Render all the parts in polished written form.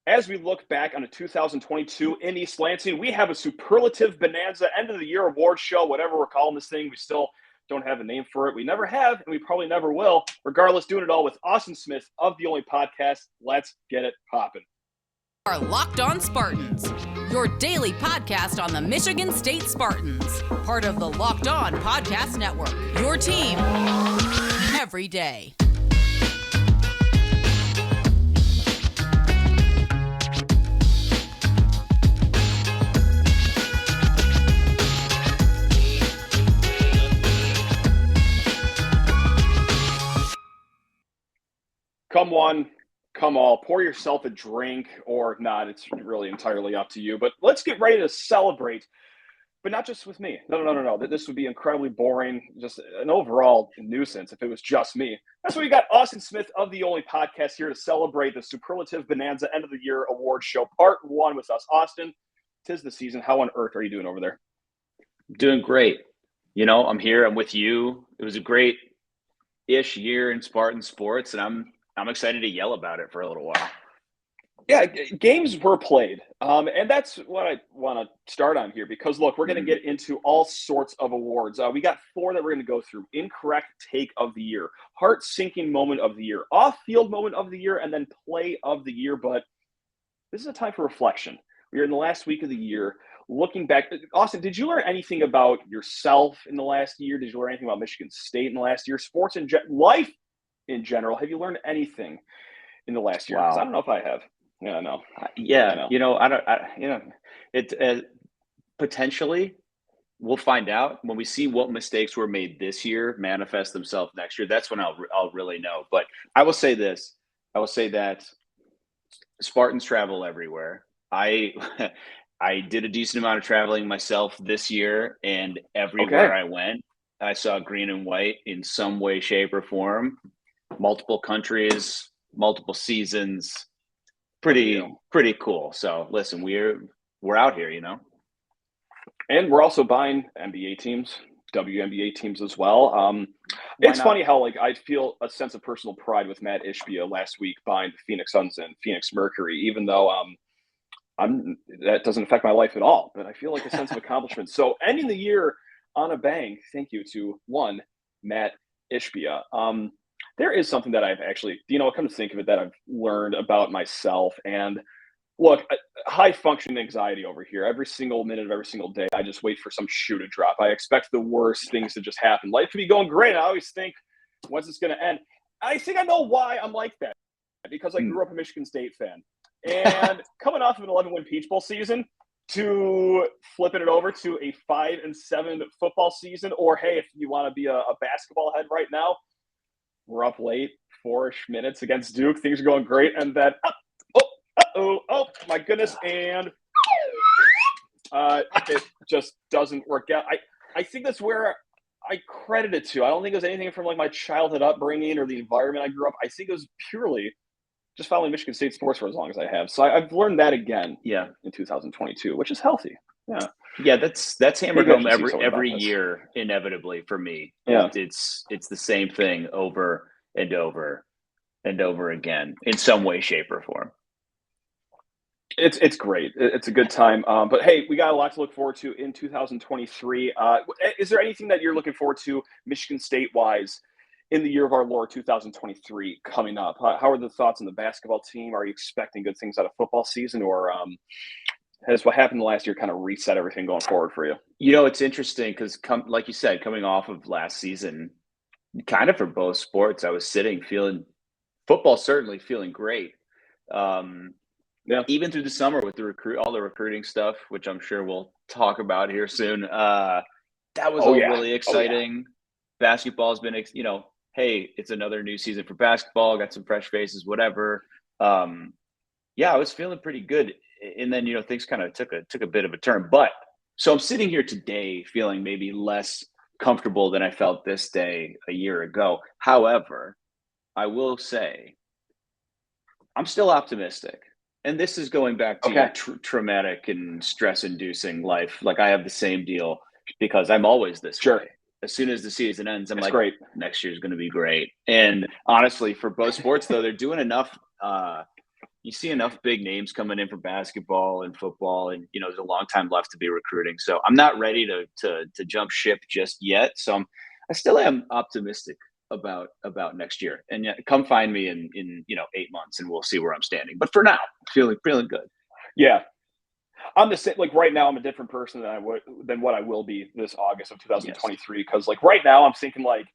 As we look back on a 2022 in East Lansing, we have a superlative bonanza end of the year award show, whatever we're calling this thing. We still don't have a name for it. We never have, and we probably never will. Regardless, doing it all with Austin Smith of The Only Podcast. Let's get it popping. Are Locked On Spartans, your daily podcast on the Michigan State Spartans, part of the Locked On Podcast Network, your team every day. Come one, come all. Pour yourself a drink or not. It's really entirely up to you. But let's get ready to celebrate. But not just with me. No. This would be incredibly boring, just an overall nuisance if it was just me. That's why we got Austin Smith of The Only Podcast here to celebrate the Superlative Bonanza End of the Year Award Show, Part 1 with us. Austin, 'tis the season. How on earth are you doing over there? Doing great. You know, I'm here. I'm with you. It was a great-ish year in Spartan sports, and I'm excited to yell about it for a little while. Yeah, games were played. And that's what I want to start on here because, look, we're going to get into all sorts of awards. We got 4 that we're going to go through. Incorrect take of the year, heart-sinking moment of the year, off-field moment of the year, and then play of the year. But this is a time for reflection. We're in the last week of the year. Looking back, Austin, did you learn anything about yourself in the last year? Did you learn anything about Michigan State in the last year? Sports in life in general. Have you learned anything in the last year? Wow. I don't know if I have. Yeah, I know. It potentially we'll find out when we see what mistakes were made this year manifest themselves next year. That's when I'll really know. But I will say this. I will say that Spartans travel everywhere. I did a decent amount of traveling myself this year, and everywhere I went, I saw green and white in some way, shape, or form. Multiple countries, multiple seasons. Pretty cool. So listen, we're out here, you know. And we're also buying NBA teams, WNBA teams as well. It's funny how I feel a sense of personal pride with Matt Ishbia last week buying the Phoenix Suns and Phoenix Mercury, even though that doesn't affect my life at all, but I feel like a sense of accomplishment. So ending the year on a bang, thank you to Matt Ishbia. There is something that I've actually, come to think of it, that I've learned about myself. And look, high functioning anxiety over here. Every single minute of every single day, I just wait for some shoe to drop. I expect the worst things to just happen. Life could be going great. I always think, when's this going to end? I think I know why I'm like that, because I grew up a Michigan State fan. And coming off of an 11-win Peach Bowl season to flipping it over to a 5-7 football season, or hey, if you want to be a basketball head right now, we're up late, 4-ish minutes against Duke. Things are going great, and then oh my goodness, and it just doesn't work out. I think that's where I credit it to. I don't think it was anything from my childhood upbringing or the environment I grew up. I think it was purely just following Michigan State sports for as long as I have. So I've learned that again in 2022, which is healthy. Yeah, that's hammered home every year, inevitably, for me. Yeah. It's the same thing over and over and over again in some way, shape, or form. It's great. It's a good time. But hey, we got a lot to look forward to in 2023. Is there anything that you're looking forward to Michigan State-wise in the year of our Lord 2023 coming up? How are the thoughts on the basketball team? Are you expecting good things out of football season, or has what happened last year kind of reset everything going forward for you? It's interesting because, like you said, coming off of last season, kind of for both sports, I was feeling football, certainly feeling great. Even through the summer with all the recruiting stuff, which I'm sure we'll talk about here soon. That was really exciting. Basketball's been, hey, it's another new season for basketball. Got some fresh faces, whatever. I was feeling pretty good. And then, things kind of took a bit of a turn. But so I'm sitting here today feeling maybe less comfortable than I felt this day a year ago. However, I will say I'm still optimistic. And this is going back to your traumatic and stress-inducing life. I have the same deal because I'm always this way. As soon as the season ends, I'm great. Next year's going to be great. And honestly, for both sports, though, they're doing enough you see enough big names coming in for basketball and football, and there's a long time left to be recruiting. So I'm not ready to jump ship just yet. So I still am optimistic about next year. And yet, come find me in 8 months, and we'll see where I'm standing. But for now, feeling good. Yeah. I'm the same. Like right now, I'm a different person than what I will be this August of 2023. Because like right now, I'm thinking like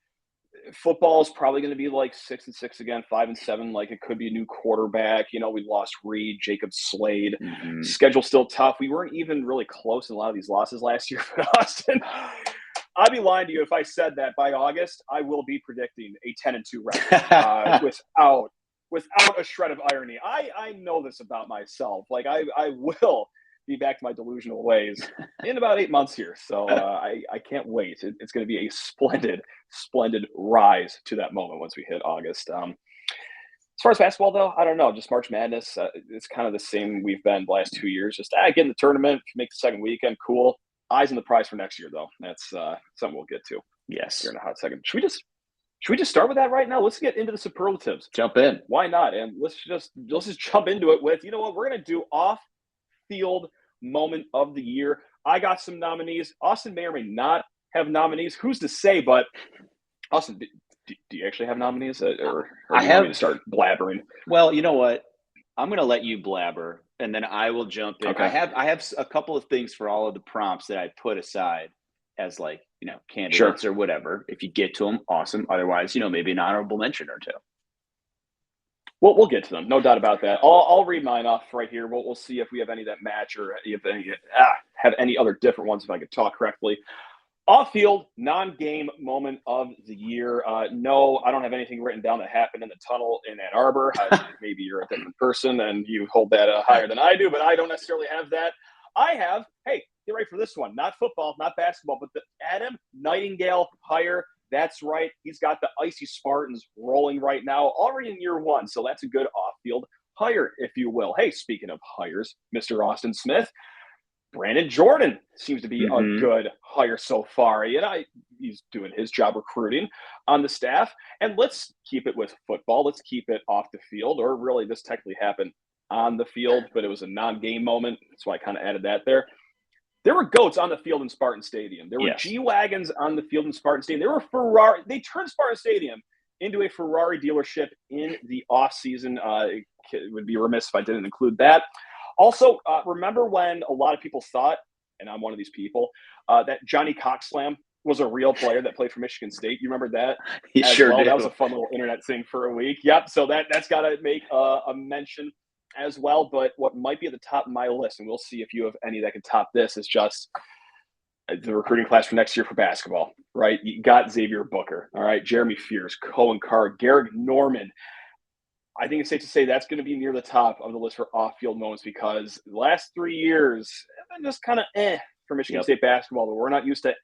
football is probably going to be like 6-6 again, 5-7. Like it could be a new quarterback. We lost Reed, Jacob Slade. Mm-hmm. Schedule's still tough. We weren't even really close in a lot of these losses last year for Austin. I'd be lying to you if I said that by August I will be predicting a 10-2 record without a shred of irony. I know this about myself. Like I will be back to my delusional ways in about 8 months here. So I can't wait. It's going to be a splendid rise to that moment once we hit August. As far as basketball, though, I don't know. Just March Madness, it's kind of the same we've been the last 2 years. Just get in the tournament, make the second weekend, cool. Eyes on the prize for next year, though. That's something we'll get to. Yes. Here in a hot second. Should we just start with that right now? Let's get into the superlatives. Jump in. Why not? And let's just jump into it with, what, we're going to do off-field moment of the year. I got some nominees. Austin may or may not have nominees. Who's to say? But Austin, do you actually have nominees, or I have to start blabbering? Well, you know what? I'm going to let you blabber, and then I will jump in. Okay. I have a couple of things for all of the prompts that I put aside as candidates or whatever. If you get to them, awesome. Otherwise, maybe an honorable mention or two. Well, we'll get to them, no doubt about that. I'll read mine off right here. We'll see if we have any that match or if any have any other different ones, if I could talk correctly. Off-field, non-game moment of the year. No, I don't have anything written down that happened in the tunnel in Ann Arbor. Maybe you're a different person and you hold that higher than I do, but I don't necessarily have that. I have, hey, get ready for this one. Not football, not basketball, but the Adam Nightingale hire. That's right. He's got the icy Spartans rolling right now, already in year one. So that's a good off-field hire, if you will. Hey, speaking of hires, Mr. Austin Smith, Brandon Jordan seems to be a good hire so far. He's doing his job recruiting on the staff. And let's keep it with football. Let's keep it off the field, or really this technically happened on the field, but it was a non-game moment. So I kind of added that there. There were goats on the field in Spartan Stadium. There were G-Wagons on the field in Spartan Stadium. There were Ferrari. They turned Spartan Stadium into a Ferrari dealership in the offseason. It would be remiss if I didn't include that. Also, remember when a lot of people thought, and I'm one of these people, that Johnny Coxslam was a real player that played for Michigan State? You remember that? He sure did. That was a fun little internet thing for a week. Yep, so that's got to make a mention as well. But what might be at the top of my list, and we'll see if you have any that can top this, is just the recruiting class for next year for basketball, right? You got Xavier Booker, all right? Jeremy Fears, Cohen Carr, Garrick Norman. I think it's safe to say that's going to be near the top of the list for off-field moments, because the last 3 years have been just kind of for Michigan State basketball. But we're not used to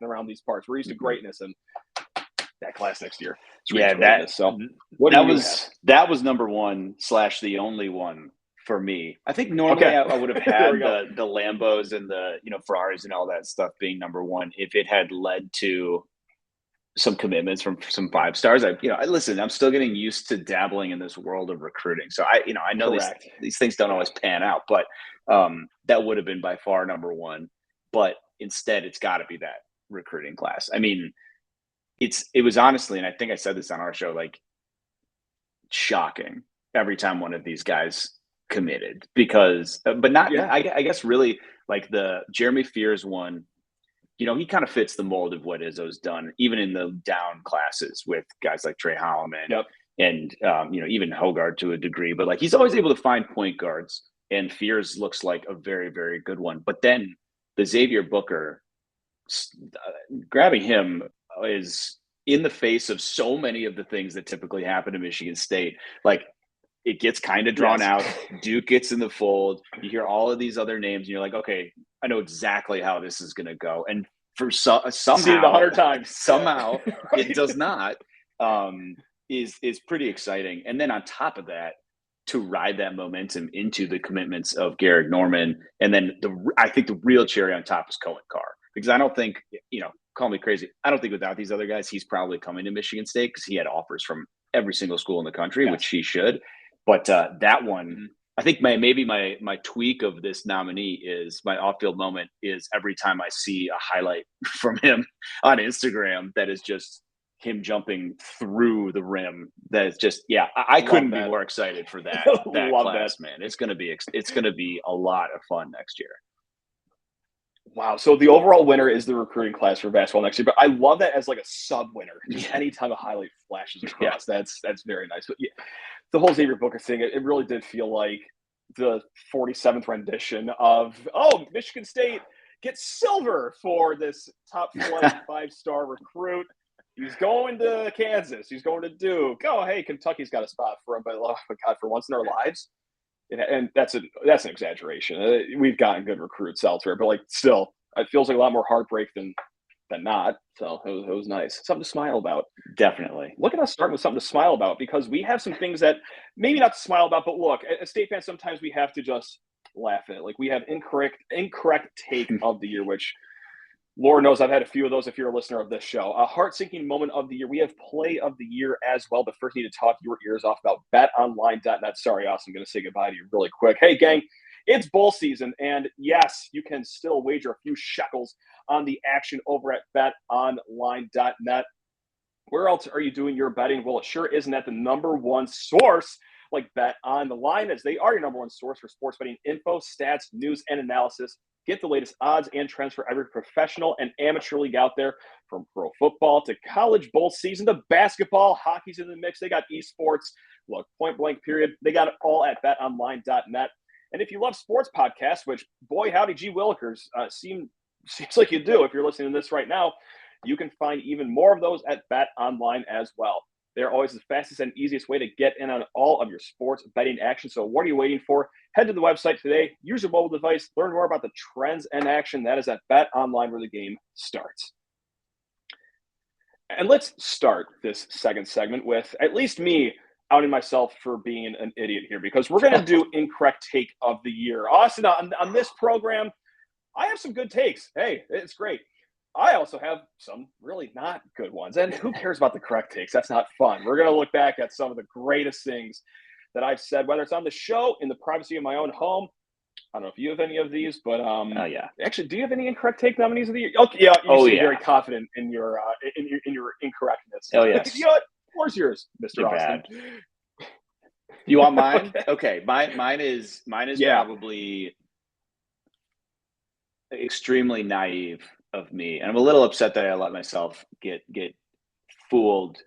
around these parts. We're used to greatness, and that class next year. That was number one / the only one for me. I think normally I would have had the Lambos and the Ferraris and all that stuff being number one if it had led to some commitments from some 5 stars. Listen, I'm still getting used to dabbling in this world of recruiting. So I know these things don't always pan out, but that would have been by far number one. But instead, it's got to be that recruiting class. I mean, it was honestly, and I think I said this on our show, like shocking every time one of these guys committed, because, but not, I guess really like the Jeremy Fears one, he kind of fits the mold of what Izzo's done, even in the down classes with guys like Trey Holloman and even Hogard to a degree, but like he's always able to find point guards, and Fears looks like a very, very good one. But then the Xavier Booker, grabbing him is in the face of so many of the things that typically happen to Michigan State. Like it gets kind of drawn out. Duke gets in the fold. You hear all of these other names and you're like, okay, I know exactly how this is going to go. And for somehow, seen it 100 times. Somehow it does not, is pretty exciting. And then on top of that, to ride that momentum into the commitments of Garrick Norman. And then I think the real cherry on top is Cohen Carr, because I don't think, call me crazy, I don't think without these other guys, he's probably coming to Michigan State, because he had offers from every single school in the country, which he should. But that one, I think maybe my tweak of this nominee is my off-field moment is every time I see a highlight from him on Instagram that is just him jumping through the rim. That is just, I couldn't be more excited for that class, man. It's gonna be a lot of fun next year. Wow. So the overall winner is the recruiting class for basketball next year, but I love that as like a sub winner. Just anytime a highlight flashes across, that's very nice. But the whole Xavier Booker thing, it really did feel like the 47th rendition of, Michigan State gets silver for this top flight 5-star recruit. He's going to Kansas. He's going to Duke. Oh, hey, Kentucky's got a spot for him. But oh my God, for once in our lives, and that's an exaggeration. We've gotten good recruits elsewhere, but still, it feels like a lot more heartbreak than not. So it was nice. Something to smile about. Definitely. Look at us starting with something to smile about, because we have some things that maybe not to smile about, but look, as State fans, sometimes we have to just laugh at it. Like, we have incorrect take of the year, which Lord knows I've had a few of those if you're a listener of this show. A heart-sinking moment of the year. We have play of the year as well, but first need to talk your ears off about betonline.net. Sorry, Austin, I'm going to say goodbye to you really quick. Hey, gang, it's bowl season, and yes, you can still wager a few shekels on the action over at betonline.net. Where else are you doing your betting? Well, it sure isn't at the number one source like Bet On the Line, as they are your number one source for sports betting info, stats, news, and analysis. Get the latest odds and trends for every professional and amateur league out there, from pro football to college bowl season to basketball. Hockey's in the mix. They got esports. Look, point blank period. They got it all at betonline.net. And if you love sports podcasts, which, boy, howdy, gee willikers, seems like you do if you're listening to this right now, you can find even more of those at BetOnline as well. They're always the fastest and easiest way to get in on all of your sports betting action. So what are you waiting for? Head to the website today. Use your mobile device. Learn more about the trends and action. That is at BetOnline, where the game starts. And let's start this second segment with at least me outing myself for being an idiot here, because we're going to do incorrect take of the year. Austin, on this program, I have some good takes. Hey, it's great. I also have some really not good ones. And who cares about the correct takes? That's not fun. We're going to look back at some of the greatest things that I've said, whether it's on the show, in the privacy of my own home. I don't know if you have any of these, but actually, do you have any incorrect take nominees of the year? Okay, you seem very confident in your incorrectness. Oh, yes. You know what? Where's yours, Mr. Austin? You want mine? Okay, mine is probably extremely naive of me, and I'm a little upset that I let myself get fooled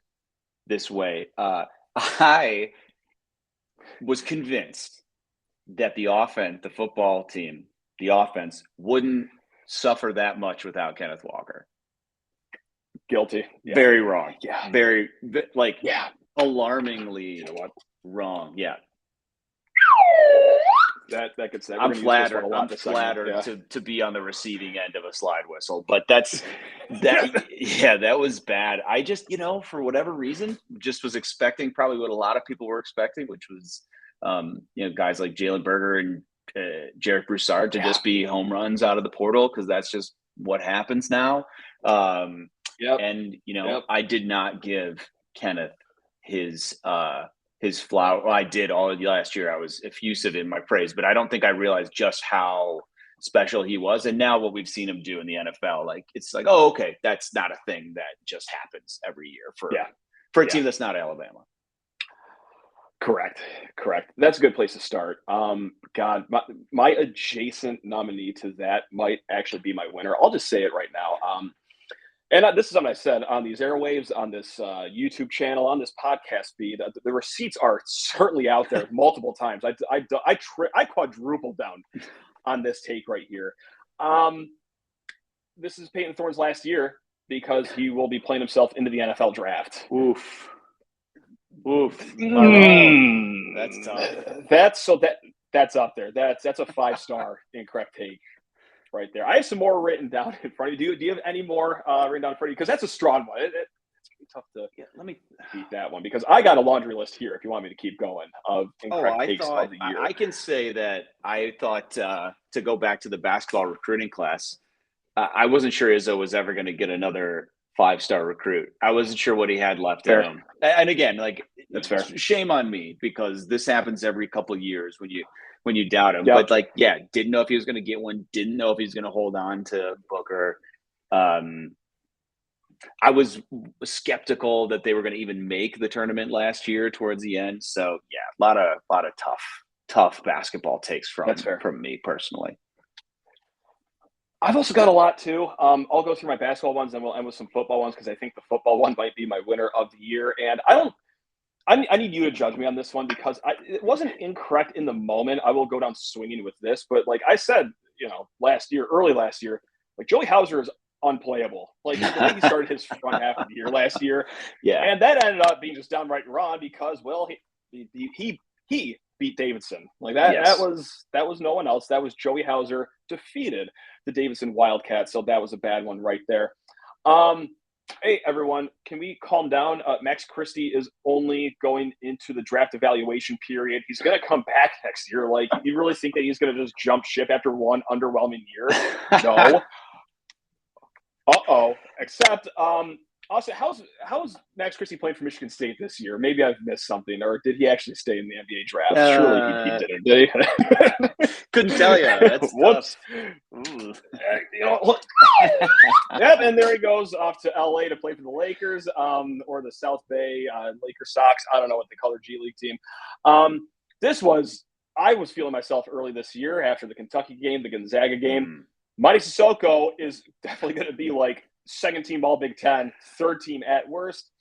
this way. I was convinced that the football team, the offense wouldn't suffer that much without Kenneth Walker. Guilty. Yeah. Very wrong. Yeah. Very alarmingly wrong. Yeah. That could say. I'm flattered to be on the receiving end of a slide whistle, but that was bad. I just, for whatever reason, just was expecting probably what a lot of people were expecting, which was, guys like Jalen Berger and Jarek Broussard to just be home runs out of the portal, because that's just what happens now. I did not give Kenneth his flower. Well, I did all of last year. I was effusive in my praise, but I don't think I realized just how special he was. And now what we've seen him do in the NFL, it's like, oh, okay, that's not a thing that just happens every year for a team that's not Alabama. Correct. That's a good place to start. God, my adjacent nominee to that might actually be my winner. I'll just say it right now. And this is something I said on these airwaves, on this YouTube channel, on this podcast feed. The receipts are certainly out there multiple times. I quadrupled down on this take right here. This is Peyton Thorne's last year, because he will be playing himself into the NFL draft. Oof. That's tough. That's up there. That's a 5-star incorrect take right there. I have some more written down in front of you. Do you have any more written down in front of you? Because that's a strong one. It's tough to let me beat that one, because I got a laundry list here if you want me to keep going of incorrect takes of the year. I can say that I thought, to go back to the basketball recruiting class, I wasn't sure Izzo was ever going to get another 5-star recruit. I wasn't sure what he had left in him. And again, like, that's fair. Shame on me, because this happens every couple of years when you doubt him. Yep. But like, yeah, didn't know if he was going to get one. Didn't know if he was going to hold on to Booker. I was skeptical that they were going to even make the tournament last year towards the end. So yeah, a lot of tough basketball takes from me personally. I've also got a lot too. I'll go through my basketball ones, and we'll end with some football ones, because I think the football one might be my winner of the year. And I need you to judge me on this one, because it wasn't incorrect in the moment. I will go down swinging with this, but like I said, early last year, like Joey Hauser is unplayable. Like the way he started his front half of the year last year, and that ended up being just downright wrong, because he beat Davidson. Like that. Yes. That was no one else. That was Joey Hauser defeated the Davidson Wildcats. So that was a bad one right there. Hey everyone, can we calm down? Max Christie is only going into the draft evaluation period. He's going to come back next year. Like, you really think that he's going to just jump ship after one underwhelming year? No. Except, also, how's Max Christie playing for Michigan State this year? Maybe I've missed something, or did he actually stay in the NBA draft? Surely he didn't, did he? Couldn't tell you. That's whoops. Yep, and there he goes off to LA to play for the Lakers, or the South Bay Laker Sox. I don't know what they call their G League team. I was feeling myself early this year after the Kentucky game, the Gonzaga game. Mady Sissoko is definitely going to be like second team All Big Ten, third team at worst.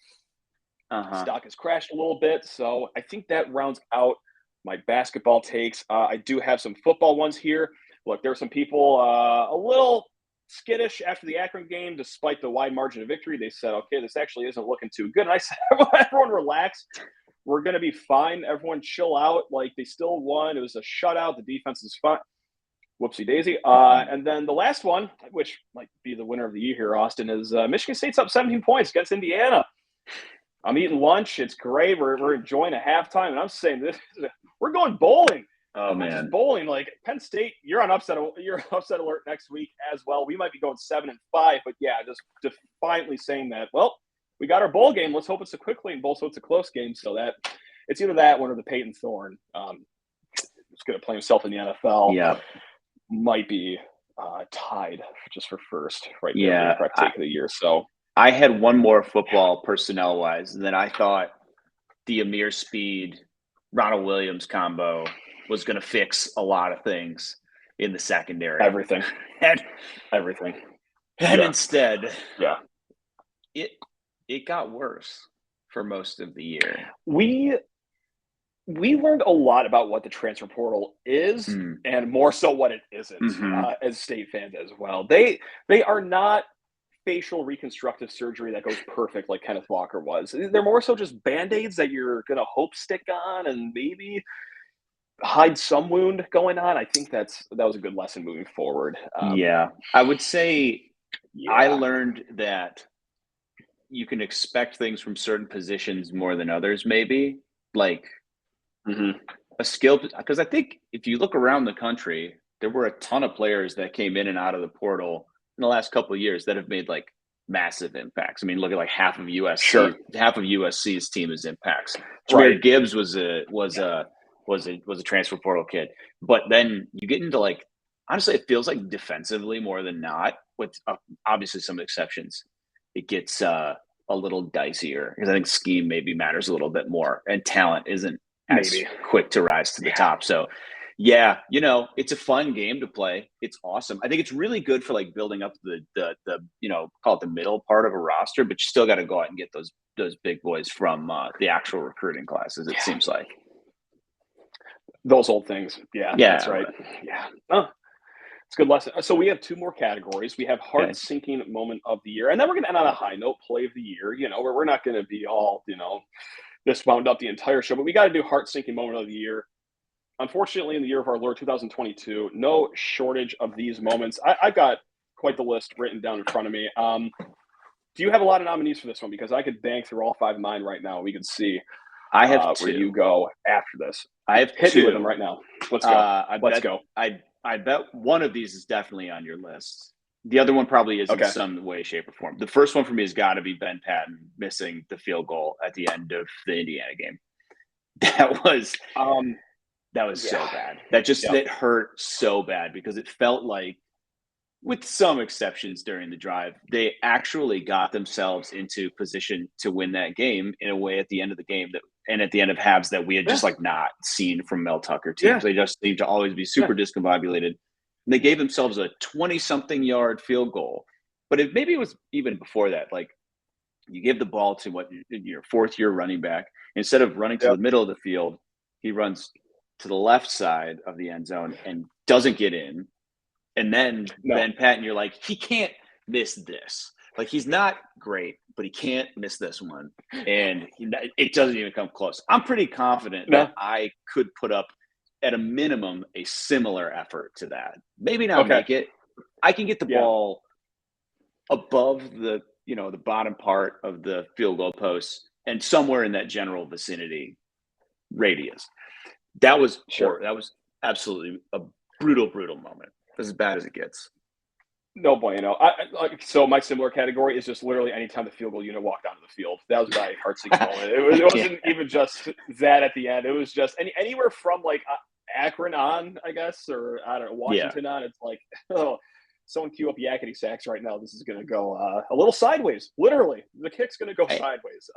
Stock has crashed a little bit, so I think that rounds out my basketball takes. I do have some football ones here. Look, there were some people a little skittish after the Akron game, despite the wide margin of victory. They said, okay, this actually isn't looking too good. And I said, everyone relax. We're going to be fine. Everyone chill out. Like, they still won. It was a shutout. The defense is fine. Whoopsie daisy. And then the last one, which might be the winner of the year here, Austin, is Michigan State's up 17 points against Indiana. I'm eating lunch. It's great. We're enjoying a halftime. And I'm saying we're going bowling. Oh, man. Just bowling. Like, Penn State, you're on upset alert next week as well. We might be going 7-5. But, yeah, just defiantly saying that, well, we got our bowl game. Let's hope it's a quick lane bowl, so it's a close game. So that it's either that one or the Peyton Thorne. He's going to play himself in the NFL. Yeah. Might be tied just for first right there. Yeah, for the correct take of the year. So I had one more football personnel wise, and then I thought the Amir Speed Ronald Williams combo was going to fix a lot of things in the secondary. Everything. And instead, it got worse for most of the year. We learned a lot about what the transfer portal is, and more so what it isn't, as State fans as well. They are not facial reconstructive surgery that goes perfect like Kenneth Walker was. They're more so just Band-Aids that you're going to hope stick on and maybe hide some wound going on. I think that was a good lesson moving forward. I would say I learned that you can expect things from certain positions more than others, maybe. Like, a skill, because I think if you look around the country, there were a ton of players that came in and out of the portal in the last couple of years that have made like massive impacts. I mean, look at like half of USC's team is impacts. Jameer Gibbs was a transfer portal kid, but then you get into like, honestly, it feels like defensively more than not, with obviously some exceptions. It gets a little dicier because I think scheme maybe matters a little bit more, and talent isn't as quick to rise to the top. So yeah, it's a fun game to play. It's awesome. I think it's really good for like building up the call it the middle part of a roster, but you still got to go out and get those big boys from the actual recruiting classes. It seems like those old things. Yeah, that's right. Yeah. Oh, it's a good lesson. So we have two more categories. We have heart-sinking moment of the year, and then we're going to end on a high note, play of the year, where we're not going to be all, this wound up the entire show, but we got to do heart-sinking moment of the year. Unfortunately, in the year of our Lord 2022, no shortage of these moments. I've got quite the list written down in front of me. Do you have a lot of nominees for this one? Because I could bang through all 5 of mine right now. We could see I have 2. Where you go after this. I have hit 2 me with them right now. Let's go. Let's go. I bet one of these is definitely on your list. The other one probably is in some way, shape, or form. The first one for me has got to be Ben Patton missing the field goal at the end of the Indiana game. That was so bad. It hurt so bad because it felt like, with some exceptions during the drive, they actually got themselves into position to win that game in a way at the end of the game and at the end of halves that we had just like not seen from Mel Tucker teams. They just seemed to always be super discombobulated. And they gave themselves a 20-something yard field goal. But maybe it was even before that. Like, you give the ball to your fourth-year running back. Instead of running to the middle of the field, he runs to the left side of the end zone and doesn't get in. And then Ben Patton, you're like, he can't miss this. Like, he's not great, but he can't miss this one. And it doesn't even come close. I'm pretty confident that I could put up, at a minimum, a similar effort to that. Maybe not make it. I can get the ball above the bottom part of the field goal post and somewhere in that general vicinity radius. That was that was absolutely a brutal moment. As bad as it gets. No bueno. So my similar category is just literally anytime the field goal unit walked onto the field. That was my heart-sinking moment. It wasn't even just that at the end. It was just anywhere from like Akron on, I guess, or I don't know, Washington on. It's like, someone cue up yakety sax right now. This is going to go a little sideways. Literally, the kick's going to go sideways.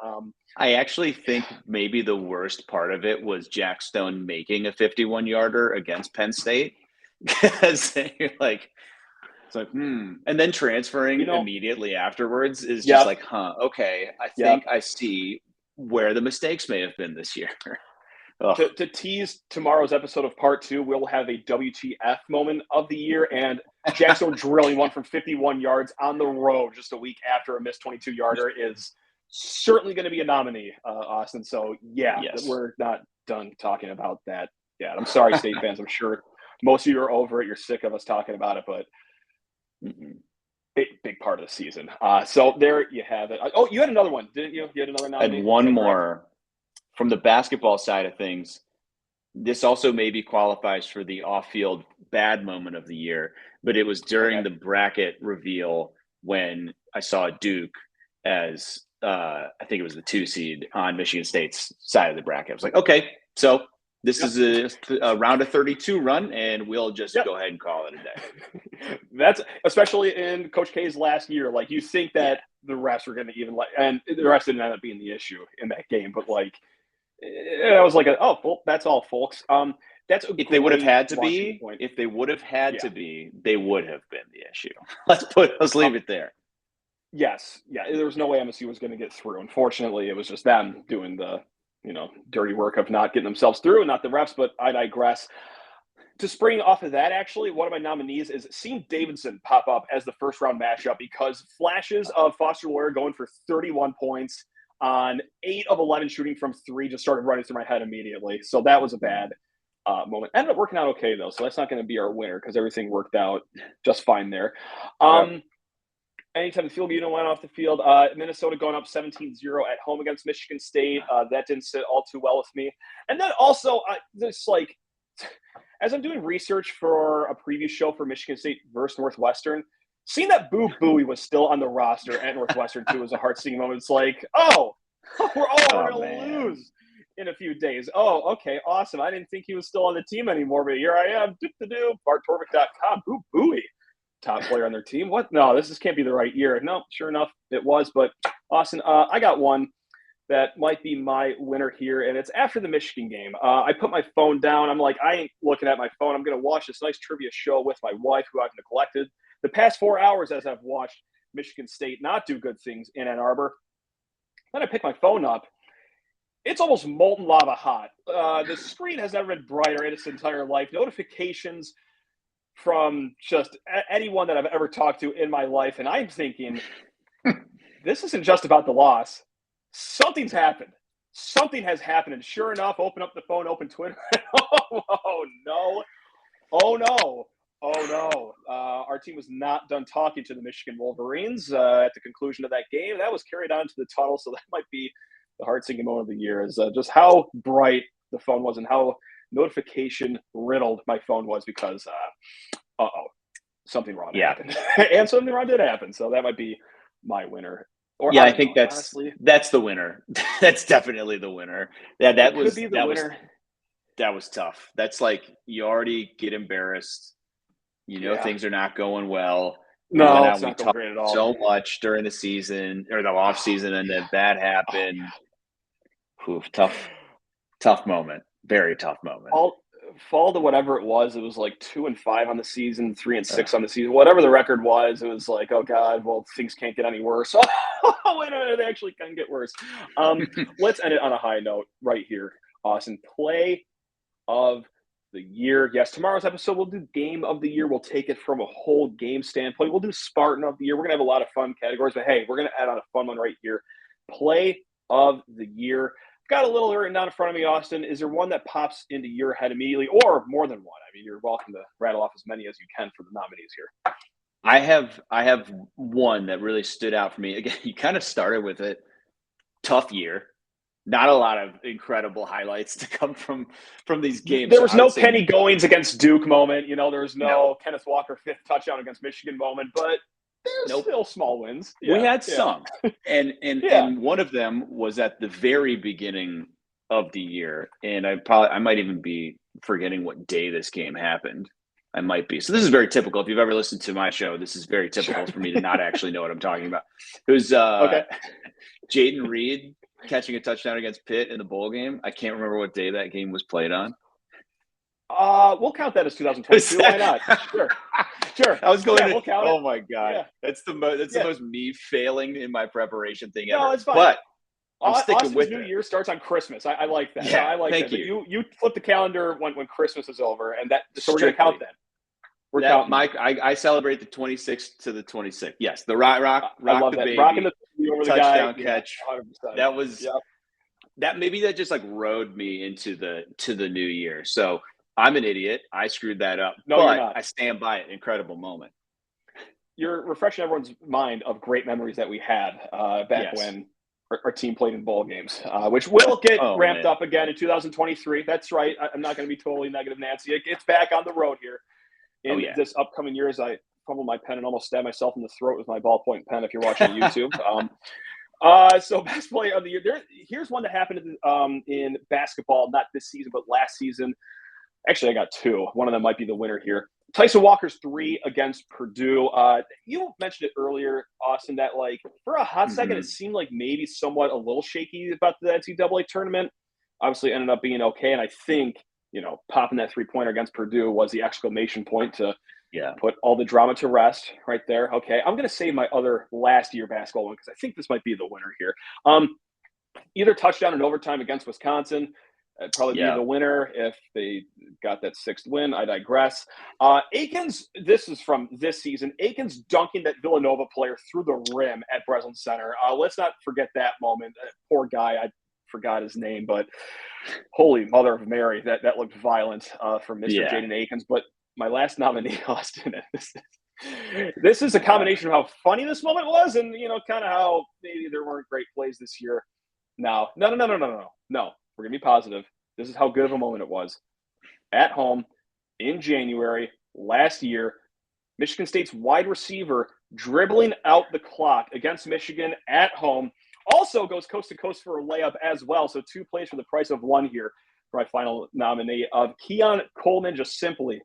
I actually think maybe the worst part of it was Jack Stone making a 51-yarder against Penn State. Because you're like, it's like, and then transferring immediately afterwards is just like, okay, I think I see where the mistakes may have been this year. To tease tomorrow's episode of part 2, we'll have a WTF moment of the year, and Jack Stone drilling one from 51 yards on the road just a week after a missed 22-yarder is certainly going to be a nominee, Austin. So, we're not done talking about that yet. I'm sorry, State fans. I'm sure most of you are over it. You're sick of us talking about it, but big part of the season. So there you have it. Oh, you had another one, didn't you? You had another nominee? And one more from the basketball side of things. This also maybe qualifies for the off-field bad moment of the year, but it was during the bracket reveal when I saw Duke as I think it was the 2 seed on Michigan State's side of the bracket. I was like, okay, so this is a round of 32 run, and we'll just go ahead and call it a day. That's especially in Coach K's last year. Like, you think that the refs were going to even and the refs didn't end up being the issue in that game. But like, I was like, that's all, folks. That's if they would have had to be. If they would have had to be, they would have been the issue. Let's leave it there. Yes, there was no way MSU was going to get through. Unfortunately, it was just them doing the dirty work of not getting themselves through, and not the refs, but I digress. To spring off of that, actually, one of my nominees is seeing Davidson pop up as the first-round matchup because flashes of Foster Loyer going for 31 points on 8 of 11 shooting from 3 just started running through my head immediately. So that was a bad moment. Ended up working out okay, though, so that's not going to be our winner because everything worked out just fine there. Anytime the field unit went off the field, Minnesota going up 17-0 at home against Michigan State. That didn't sit all too well with me. And then also, as I'm doing research for a previous show for Michigan State versus Northwestern, seeing that Boo Buie was still on the roster at Northwestern too was a heart-sinking moment. It's like, we're all going to lose in a few days. Oh, okay, awesome. I didn't think he was still on the team anymore, but here I am. BartTorvik.com. Boo Buie. Top player on their team. What? No, this can't be the right year. No, sure enough, it was. But Austin, I got one that might be my winner here, and it's after the Michigan game. I put my phone down. I'm like, I ain't looking at my phone. I'm going to watch this nice trivia show with my wife, who I've neglected the past 4 hours as I've watched Michigan State not do good things in Ann Arbor. Then I pick my phone up. It's almost molten lava hot. The screen has never been brighter in its entire life. Notifications from just anyone that I've ever talked to in my life. And I'm thinking, this isn't just about the loss. Something's happened. Something has happened. And sure enough, open up the phone, open Twitter. Oh, no. Our team was not done talking to the Michigan Wolverines at the conclusion of that game. That was carried on to the tunnel. So that might be the heart-sinking moment of the year, is just how bright the phone was and how notification riddled my phone was because something wrong happened. And something wrong did happen. So that might be my winner. Or I think know, that's honestly. That's the winner. That's definitely the winner. Yeah, that was could be the winner. That was tough. That's like you already get embarrassed. You know things are not going well. No, it's not going great at all. So much during the season or the off season, and then that happened. Tough moment. Very tough moment. Fall to whatever it was like 2-5 on the season, 3-6 on the season, whatever the record was. It was like, oh God, well, things can't get any worse. Oh, wait a minute, they actually can get worse. Let's end it on a high note right here, Austin. Play of the year. Yes, tomorrow's episode we'll do game of the year. We'll take it from a whole game standpoint. We'll do Spartan of the year. We're gonna have a lot of fun categories, but hey, we're gonna add on a fun one right here. Play of the year. Got a little written down in front of me, Austin. Is there one that pops into your head immediately, or more than one? I mean, you're welcome to rattle off as many as you can for the nominees here. I have one that really stood out for me. Again, you kind of started with it. Tough year. Not a lot of incredible highlights to come from these games. There was no Kenny Goings against Duke moment. There was no Kenneth Walker 5th touchdown against Michigan moment, but there's still small wins. We had some. And one of them was at the very beginning of the year. And I might even be forgetting what day this game happened. I might be. So this is very typical. If you've ever listened to my show, this is very typical for me to not actually know what I'm talking about. It was Jaden Reed catching a touchdown against Pitt in the bowl game. I can't remember what day that game was played on. We'll count that as 2022. Why not? Sure. I was going. We'll count it. Oh my God, that's the most me failing in my preparation thing ever. No, it's fine. But I'm sticking Austin's with New it. Year starts on Christmas. I like that. Yeah, I like thank that. you. You flip the calendar when Christmas is over, and so we're going to count that. We're counting. Mike, I celebrate the 26th to the 26th. Yes, the rock the baby, rocking the over touchdown the guy. catch. Yeah, that was that just like rode me into the new year. So I'm an idiot. I screwed that up. No, but you're not. I stand by it. Incredible moment. You're refreshing everyone's mind of great memories that we had back when our team played in bowl games, which will get ramped up again in 2023. That's right. I'm not going to be totally negative, Nancy. It's back on the road here in this upcoming year as I fumble my pen and almost stab myself in the throat with my ballpoint pen if you're watching YouTube. So best player of the year. Here's one that happened in basketball, not this season, but last season. Actually, I got two. One of them might be the winner here. Tyson Walker's 3 against Purdue. You mentioned it earlier, Austin, that like for a hot second, it seemed like maybe somewhat a little shaky about the NCAA tournament. Obviously ended up being okay. And I think, popping that 3-pointer against Purdue was the exclamation point to put all the drama to rest right there. Okay, I'm going to save my other last year basketball one because I think this might be the winner here. Either touchdown in overtime against Wisconsin. It'd probably be the winner if they got that 6th win. I digress. Akins, this is from this season. Akins dunking that Villanova player through the rim at Breslin Center. Let's not forget that moment. Poor guy. I forgot his name, but holy mother of Mary, that looked violent from Mr. Jaden Akins. But my last nominee, Austin, this is a combination of how funny this moment was and, kind of how maybe there weren't great plays this year. No. We're going to be positive. This is how good of a moment it was. At home, in January, last year, Michigan State's wide receiver dribbling out the clock against Michigan at home. Also goes coast to coast for a layup as well. So 2 plays for the price of 1 here for my final nominee of Keon Coleman just simply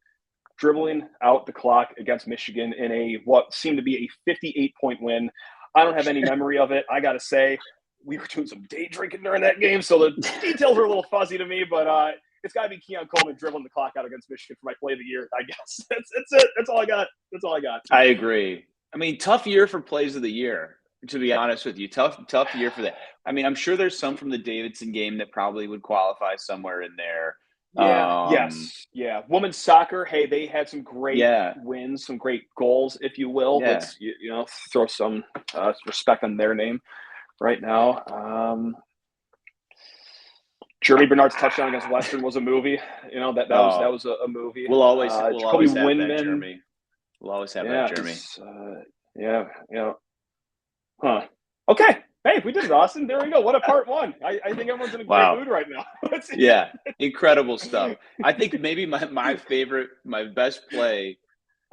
dribbling out the clock against Michigan in what seemed to be a 58-point win. I don't have any memory of it. I got to say, we were doing some day drinking during that game, so the details are a little fuzzy to me, but it's got to be Keon Coleman dribbling the clock out against Michigan for my play of the year, I guess. That's it. That's all I got. I agree. I mean, tough year for plays of the year, to be honest with you. Tough year for that. I mean, I'm sure there's some from the Davidson game that probably would qualify somewhere in there. Yeah. Women's soccer, hey, they had some great wins, some great goals, if you will. Yeah. Let's throw some respect on their name right now. Jeremy Bernard's touchdown against Western was a movie. That was a movie. We'll always have Winman. that, Jeremy. We'll always have that, Jeremy. Huh. Okay. Hey, we did it, Austin. There we go. What a part 1. I think everyone's in a great mood right now. Yeah, incredible stuff. I think maybe my best play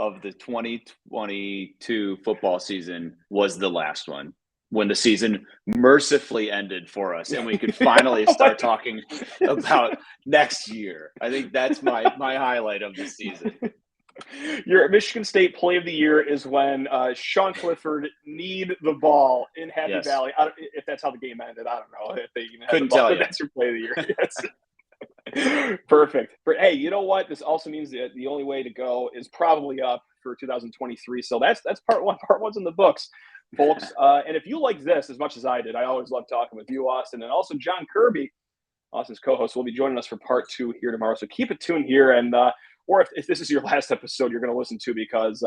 of the 2022 football season was the last one, when the season mercifully ended for us and we could finally start talking about next year. I think that's my highlight of the season. Your Michigan State play of the year is when Sean Clifford kneed the ball in Happy Valley. If that's how the game ended, I don't know. If they even couldn't tell you. That's your play of the year. Yes. Perfect. Hey, you know what? This also means that the only way to go is probably up for 2023. So that's part one. Part one's in the books, folks. And if you like this as much as I did, I always love talking with you, Austin, and also John Kirby, Austin's co-host, will be joining us for part 2 here tomorrow. So keep it tuned here, and or if this is your last episode, you're going to listen to, because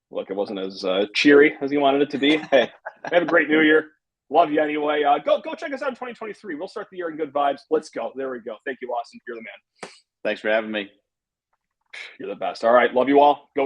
look, it wasn't as cheery as you wanted it to be. Hey, have a great New Year. Love you anyway. Go check us out in 2023. We'll start the year in good vibes. Let's go. There we go. Thank you, Austin. You're the man. Thanks for having me. You're the best. All right. Love you all. Go.